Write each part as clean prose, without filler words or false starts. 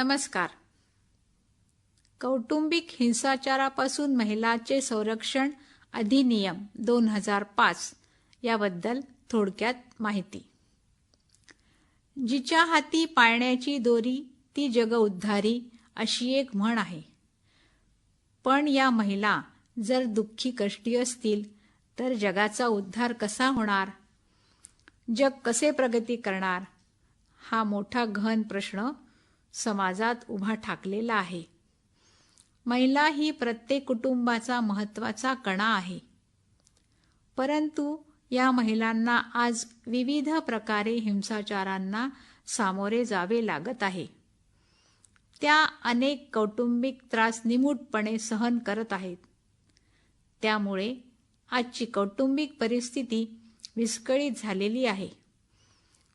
नमस्कार. कौटुंबिक हिंसाचारापासून महिलांचे संरक्षण अधिनियम 2005 याबद्दल थोडक्यात माहिती. जिच्या हाती पाळण्याची दोरी ती जग उद्धारी अशी एक म्हण आहे. पण या महिला जर दुःखी कष्टी असतील तर जगाचा उद्धार कसा होणार? जग कसे प्रगती करणार? हा मोठा गहन प्रश्न समाजात उभा ठाकलेला आहे. महिला ही प्रत्येक कुटुंबाचा महत्त्वाचा कणा आहे. परंतु या महिलांना आज विविध प्रकारे हिंसाचारांना सामोरे जावे लागत आहे. त्या अनेक कौटुंबिक त्रास निमूटपणे सहन करत आहेत. त्यामुळे आजची कौटुंबिक परिस्थिती विस्कळीत झालेली आहे.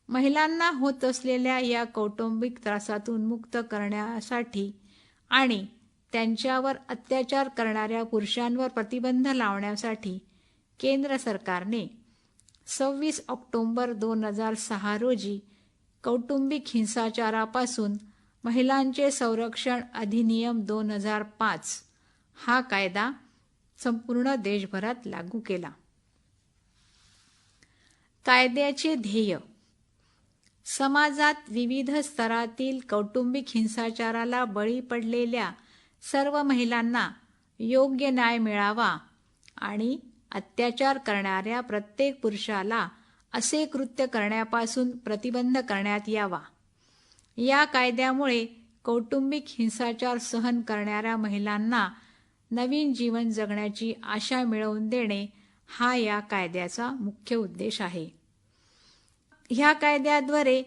महिलांना होत असलेल्या या कौटुंबिक त्रासातून मुक्त करण्यासाठी आणि त्यांच्यावर अत्याचार करणाऱ्या पुरुषांवर प्रतिबंध लावण्यासाठी केंद्र सरकारने 26 ऑक्टोबर 2006 रोजी कौटुंबिक हिंसाचारापासून महिलांचे संरक्षण अधिनियम 2005 हा कायदा संपूर्ण देशभरात लागू केला. कायद्याचे ध्येय समाजात विविध स्तरातील कौटुंबिक हिंसाचाराला बळी पडलेल्या सर्व महिलांना योग्य न्याय मिळावा आणि अत्याचार करणाऱ्या प्रत्येक पुरुषाला असे कृत्य करण्यापासून प्रतिबंध करण्यात यावा. या कायद्यामुळे कौटुंबिक हिंसाचार सहन करणाऱ्या महिलांना नवीन जीवन जगण्याची आशा मिळवून देणे हा या कायद्याचा मुख्य उद्देश आहे. ह्या कायद्याद्वारे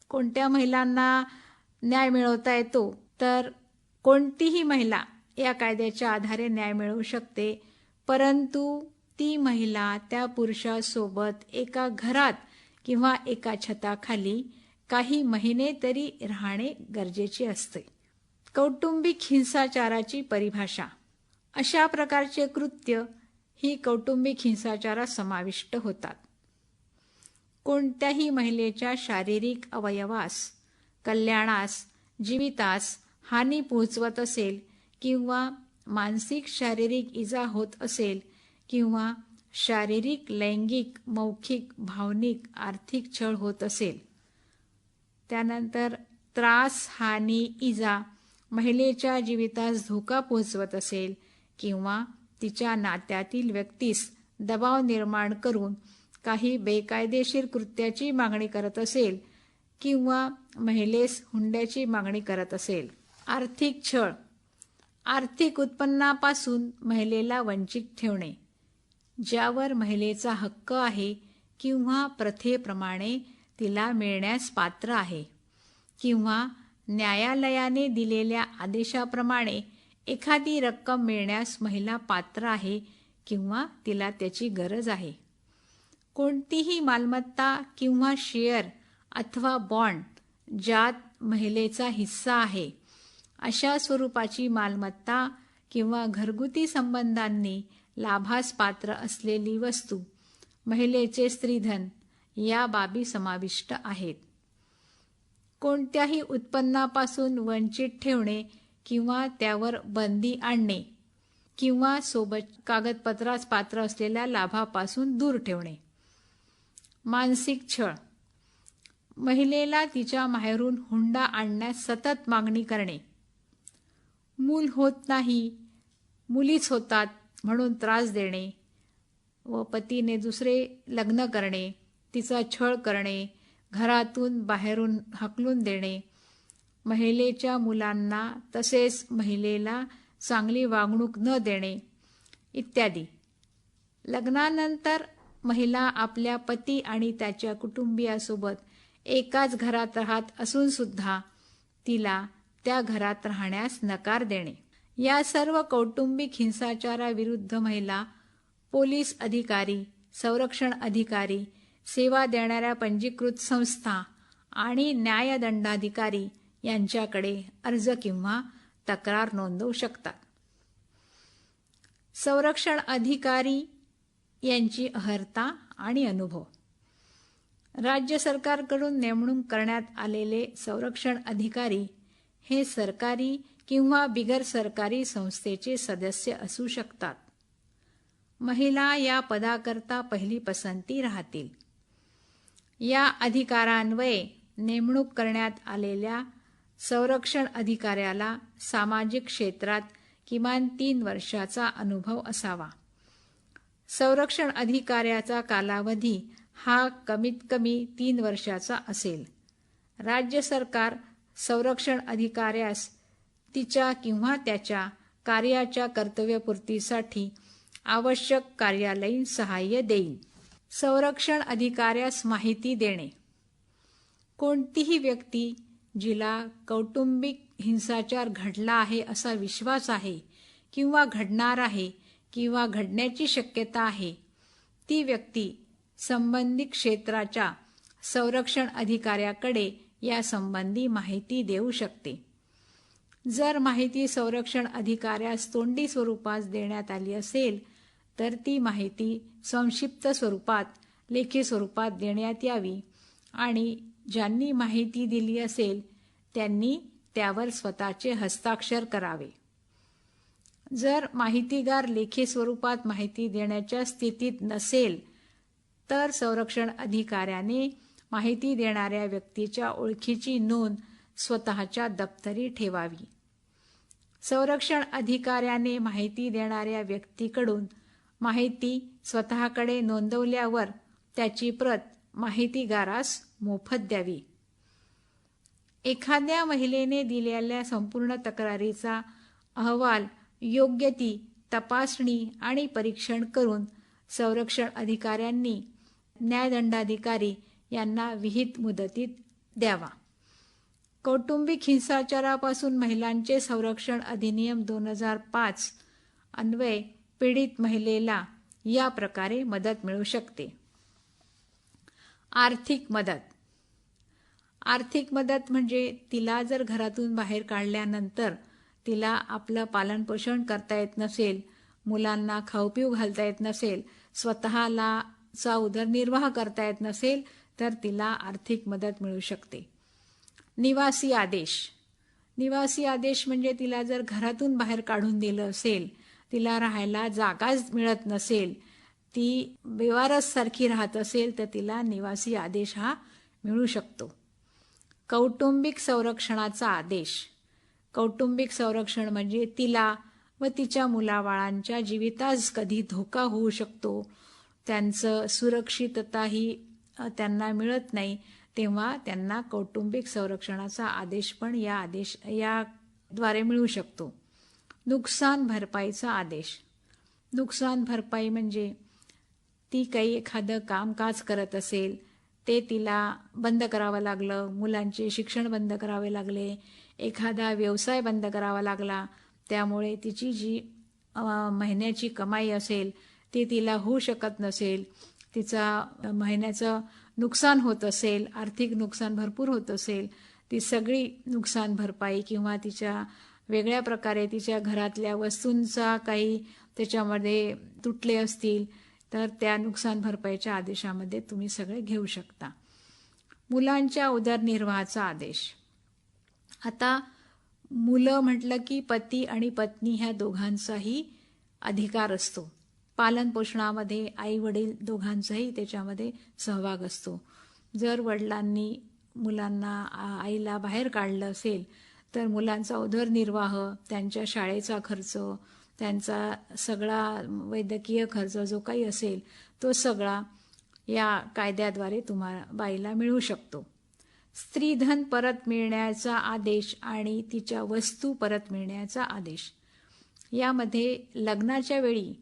कोणत्या महिलांना न्याय मिळवता येतो तर कोणतीही महिला या कायद्याच्या आधारे न्याय मिळवू शकते, परंतु ती महिला त्या पुरुषासोबत एका घरात किंवा एका छताखाली काही महिने तरी राहणे गरजेचे असते. कौटुंबिक हिंसाचाराची परिभाषा. अशा प्रकारचे कृत्य ही कौटुंबिक हिंसाचारात समाविष्ट होतात. कोणत्याही महिलेच्या शारीरिक अवयवास, कल्याणास, जीवितास हानी पोहोचवत असेल किंवा मानसिक शारीरिक इजा होत असेल किंवा शारीरिक, लैंगिक, मौखिक, भावनिक, आर्थिक छळ होत असेल, त्यानंतर त्रास, हानी, इजा महिलेच्या जीवितास धोका पोहोचवत असेल किंवा तिच्या नात्यातील व्यक्तीस दबाव निर्माण करून काही बेकायदेशीर कृत्याची मागणी करत असेल किंवा महिलेस हुंड्याची मागणी करत असेल. आर्थिक छळ. आर्थिक उत्पन्नापासून महिलेला वंचित ठेवणे, ज्यावर महिलेचा हक्क आहे किंवा प्रथेप्रमाणे तिला मिळण्यास पात्र आहे किंवा न्यायालयाने दिलेल्या आदेशाप्रमाणे एखादी रक्कम मिळण्यास महिला पात्र आहे किंवा तिला त्याची गरज आहे. कोणतीही मालमत्ता किंवा शेअर अथवा बॉन्ड ज्यात महिलेचा हिस्सा आहे अशा स्वरूपाची मालमत्ता किंवा घरगुती संबंधांनी लाभास पात्र असलेली वस्तू, महिलेचे स्त्रीधन या बाबी समाविष्ट आहेत. कोणत्याही उत्पन्नापासून वंचित ठेवणे किंवा त्यावर बंदी आणणे किंवा सोबत कागदपत्रास पात्र असलेल्या लाभापासून दूर ठेवणे. मानसिक छळ. महिलेला तिच्या माहेरून हुंडा आणण्यास सतत मागणी करणे, मूल होत नाही, मुलीच होतात म्हणून त्रास देणे व पतीने दुसरे लग्न करणे, तिचा छळ करणे, घरातून बाहेरून हाकलून देणे, महिलेच्या मुलांना तसेच महिलेला चांगली वागणूक न देणे इत्यादी. लग्नानंतर महिला आपल्या पती आणि त्याच्या कुटुंबियासोबत एकाच घरात राहत असून सुद्धा तिला त्या घरात राहण्यास नकार देणे. या सर्व कौटुंबिक हिंसाचाराविरुद्ध महिला पोलीस अधिकारी, संरक्षण अधिकारी, सेवा देणाऱ्या पंजीकृत संस्था आणि न्यायदंडाधिकारी यांच्याकडे अर्ज किंवा तक्रार नोंदवू शकतात. संरक्षण अधिकारी यांची अर्हता आणि अनुभव. राज्य सरकारकडून नेमणूक करण्यात आलेले संरक्षण अधिकारी हे सरकारी किंवा बिगर सरकारी संस्थेचे सदस्य असू शकतात. महिला या पदाकरता पहिली पसंती राहतील. या अधिकारान्वये नेमणूक करण्यात आलेल्या संरक्षण अधिकाऱ्याला सामाजिक क्षेत्रात किमान 3 वर्षाचा अनुभव असावा. संरक्षण अधिकाऱ्याचा कालावधी हा कमीत कमी 3 वर्षाचा असेल. राज्य सरकार संरक्षण अधिकाऱ्यास तिच्या किंवा त्याच्या कार्याच्या कर्तव्यपूर्तीसाठी आवश्यक कार्यालयीन सहाय्य देईल. संरक्षण अधिकाऱ्यास माहिती देणे. कोणतीही व्यक्ती जिला कौटुंबिक हिंसाचार घडला आहे असा विश्वास आहे किंवा घडणार आहे किंवा घडण्याची शक्यता आहे, ती व्यक्ती संबंधित क्षेत्राच्या संरक्षण अधिकाऱ्याकडे यासंबंधी माहिती देऊ शकते. जर माहिती संरक्षण अधिकाऱ्यास तोंडी स्वरूपात देण्यात आली असेल तर ती माहिती संक्षिप्त स्वरूपात लेखी स्वरूपात देण्यात यावी आणि ज्यांनी माहिती दिली असेल त्यांनी त्यावर स्वतःचे हस्ताक्षर करावे. जर माहितीगार लेखी स्वरूपात माहिती देण्याच्या स्थितीत नसेल तर संरक्षण अधिकाऱ्याने माहिती देणाऱ्या व्यक्तीच्या ओळखीची नोंद स्वतःच्या दप्तरी ठेवावी. संरक्षण अधिकाऱ्याने माहिती देणाऱ्या व्यक्तीकडून माहिती स्वतःकडे नोंदवल्यावर त्याची प्रत माहितीगारास मोफत द्यावी. एखाद्या महिलेने दिलेल्या संपूर्ण तक्रारीचा अहवाल योग्य ती तपासणी आणि परीक्षण करून संरक्षण अधिकाऱ्यांनी न्यायदंडाधिकारी यांना विहित मुदतीत द्यावा. कौटुंबिक हिंसाचारापासून महिलांचे संरक्षण अधिनियम 2005 अन्वये पीडित महिलेला या प्रकारे मदत मिळू शकते. आर्थिक मदत. आर्थिक मदत म्हणजे तिला जर घरातून बाहेर काढल्यानंतर तिला आपलं पालनपोषण करता येत नसेल, मुलांना खाऊपिऊ घालता येत नसेल, स्वतःला उदरनिर्वाह करता येत नसेल तर तिला आर्थिक मदत मिळू शकते. निवासी आदेश. निवासी आदेश म्हणजे तिला जर घरातून बाहेर काढून दिलं असेल, तिला राहायला जागाच मिळत नसेल, ती बेवारससारखी राहत असेल तर तिला निवासी आदेश हा मिळू शकतो. कौटुंबिक संरक्षणाचा आदेश. कौटुंबिक संरक्षण म्हणजे तिला व तिच्या मुलाबाळांच्या जीवितास कधी धोका होऊ शकतो, त्यांचं सुरक्षितताही त्यांना मिळत नाही, तेव्हा त्यांना कौटुंबिक संरक्षणाचा आदेश पण याद्वारे मिळू शकतो. नुकसान भरपाईचा आदेश. नुकसान भरपाई म्हणजे ती काही एखादं कामकाज करत असेल, ते तिला बंद करावं लागलं, मुलांचे शिक्षण बंद करावे लागले, एखादा व्यवसाय बंद करावा लागला, त्यामुळे तिची जी महिन्याची कमाई असेल ती तिला होऊ शकत नसेल, तिचा महिन्याचं नुकसान होत असेल, आर्थिक नुकसान भरपूर होत असेल, ती सगळी नुकसान भरपाई किंवा तिच्या वेगळ्या प्रकारे तिच्या घरातल्या वस्तूंचा काही त्याच्यामध्ये तुटले असतील तर त्या नुकसान भरपाईच्या आदेशामध्ये तुम्ही सगळे घेऊ शकता. मुलांच्या उदरनिर्वाहाचा आदेश. आता मुलं म्हटलं की पती आणि पत्नी ह्या दोघांचाही अधिकार असतो. पालनपोषणामध्ये आई वडील दोघांचाही त्याच्यामध्ये सहभाग असतो. जर वडिलांनी मुलांना आईला बाहेर काढलं असेल तर मुलांचा उदरनिर्वाह, त्यांच्या शाळेचा खर्च, त्यांचा सगळा वैद्यकीय खर्च जो काही असेल तो सगळा या कायद्याद्वारे तुम्हाला बाईला मिळू शकतो. स्त्रीधन परत मिळण्याचा आदेश आणि तिच्या वस्तू परत मिळण्याचा आदेश. यामध्ये लग्नाच्या वेळी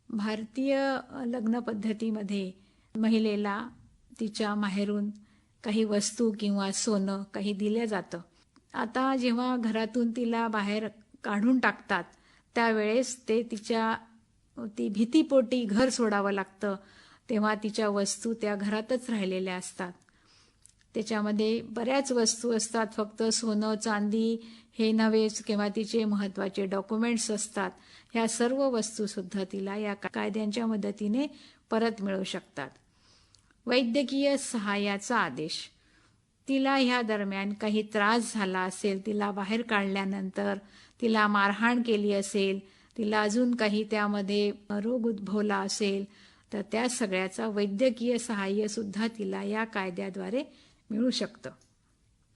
भारतीय लग्न पद्धतीमध्ये महिलेला तिच्या माहेरून काही वस्तू किंवा सोनं काही दिलं जातं. आता जेव्हा घरातून तिला बाहेर काढून टाकतात त्यावेळेस ती भीतीपोटी घर सोडावं लागतं, तेव्हा तिच्या वस्तू त्या घरातच राहिलेल्या असतात. त्याच्यामध्ये बऱ्याच वस्तू असतात, फक्त सोनं चांदी हे नव्हेच, किंवा तिचे महत्त्वाचे डॉक्युमेंट्स असतात. ह्या सर्व वस्तूसुद्धा तिला या कायद्यांच्या मदतीने परत मिळू शकतात. वैद्यकीय सहाय्याचा आदेश. तिला ह्या दरम्यान काही त्रास झाला असेल, तिला बाहेर काढल्यानंतर तिला मारहाण केली असेल, तिला अजून काही त्यामध्ये रोग उद्भवला असेल, तर त्या सगळ्याचा वैद्यकीय सहाय्य सुद्धा तिला या कायद्याद्वारे मिळू शकतं.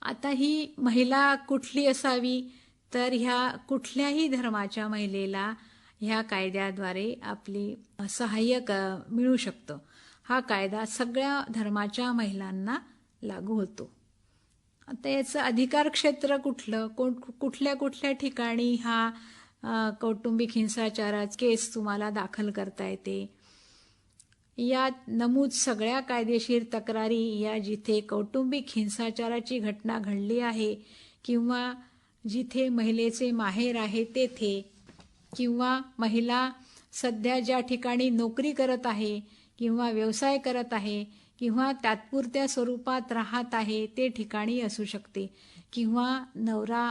आता ही महिला कुठली असावी, तर ह्या कुठल्याही धर्माच्या महिलेला ह्या कायद्याद्वारे आपली सहाय्य मिळू शकतं. हा कायदा सगळ्या धर्माच्या महिलांना लागू होतो. आता याचं अधिकार क्षेत्र कुठलं, कुठल्या कुठल्या ठिकाणी हा कौटुंबिक हिंसाचाराचा केस तुम्हाला दाखल करता येते. यात नमूद सगळ्या कायदेशीर तक्रारी या जिथे कौटुंबिक हिंसाचाराची घटना घडली आहे किंवा जिथे महिलेचे माहेर आहे तेथे, किंवा महिला सध्या ज्या ठिकाणी नोकरी करत आहे किंवा व्यवसाय करत आहे किंवा तात्पुरत्या स्वरूपात राहत आहे ते ठिकाणी असू शकते, किंवा नवरा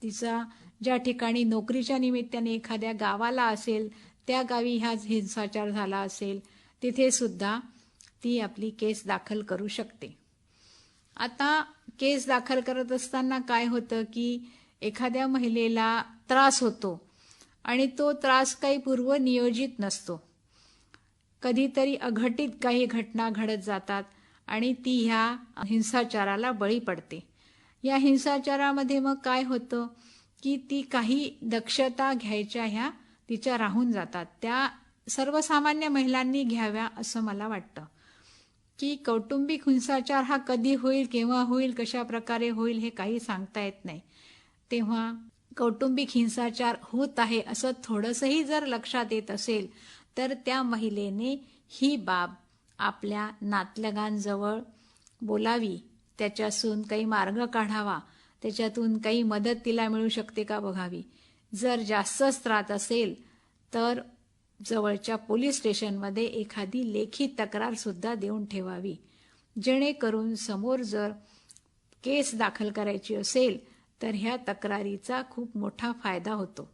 तिचा ज्या ठिकाणी नोकरीच्या निमित्ताने एखाद्या गावाला असेल त्या गावी हा हिंसाचार झाला असेल तिथे सुद्धा ती आपली केस दाखल करू शकते. आता केस दाखल करत असताना काय होतं की एखाद्या महिलेला त्रास होतो आणि तो त्रास काही पूर्वनियोजित नसतो. कधीतरी अघटित काही घटना घडत जातात आणि ती ह्या हिंसाचाराला बळी पडते. या हिंसाचारामध्ये मग काय होतं की ती काही दक्षता घ्यायच्या ह्या तिच्या राहून जातात. त्या सर्वसामान्य महिलांनी घ्याव्या असं मला वाटतं. की कौटुंबिक हिंसाचार हा कधी होईल, केव्हा होईल, कशा प्रकारे होईल हे काही सांगता येत नाही. तेव्हा कौटुंबिक हिंसाचार होत आहे असं थोडंसंही जर लक्षात येत असेल तर त्या महिलेने ही बाब आपल्या नातलगांजवळ बोलावी, त्याच्यातून काही मार्ग काढावा, त्याच्यातून काही मदत तिला मिळू शकते का बघावी. जर जास्तच त्रास असेल तर जवळच्या पोलीस स्टेशनमध्ये एखादी लेखी तक्रार सुद्धा देऊन ठेवावी, जेणेकरून समोर जर केस दाखल करायची असेल तर ह्या तक्रारीचा खूप मोठा फायदा होतो.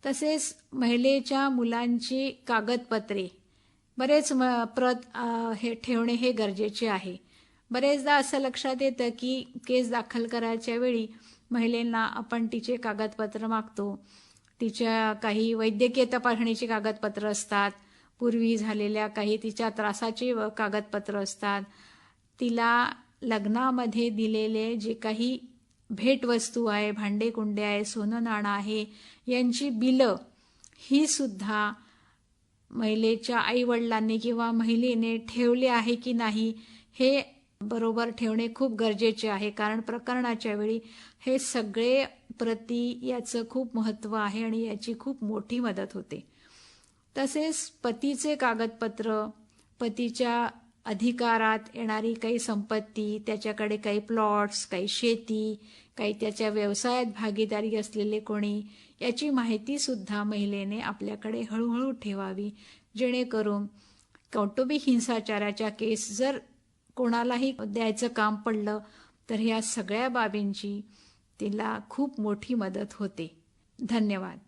तसेच महिलेच्या मुलांची कागदपत्रे बरेच प्रत हे ठेवणे हे गरजेचे आहे. बरेचदा असं लक्षात येतं की केस दाखल करायच्या वेळी महिलेंना आपण तिचे कागदपत्र मागतो. तिच्या काही वैद्यकीय तपासणीची कागदपत्र असतात, पूर्वी झालेल्या काही तिच्या त्रासाची कागदपत्र असतात, तिला लग्नामध्ये दिलेले जे काही भेटवस्तू आहे, भांडे कुंडे आहे, सोनं नाणं आहे, यांची बिलं ही सुद्धा महिलेच्या आईवडिलांनी किंवा महिलेने ठेवले आहे की नाही हे बरोबर ठेवणे खूप गरजेचे आहे. कारण प्रकरणाच्या वेळी हे सगळे प्रती याचं खूप महत्त्व आहे आणि याची खूप मोठी मदत होते. तसेच पतीचे कागदपत्र, पतीच्या अधिकारात येणारी काही संपत्ती, त्याच्याकडे काही प्लॉट्स, काही शेती, काही त्याच्या व्यवसायात भागीदारी असलेले कोणी, याची माहिती सुद्धा महिलेने आपल्याकडे हळूहळू ठेवावी, जेणेकरून कौटुंबिक हिंसाचाराच्या केस जर कोणालाही द्यायचं काम पडलं तर ह्या सगळ्या बाबींची तिला खूप मोठी मदत होते. धन्यवाद.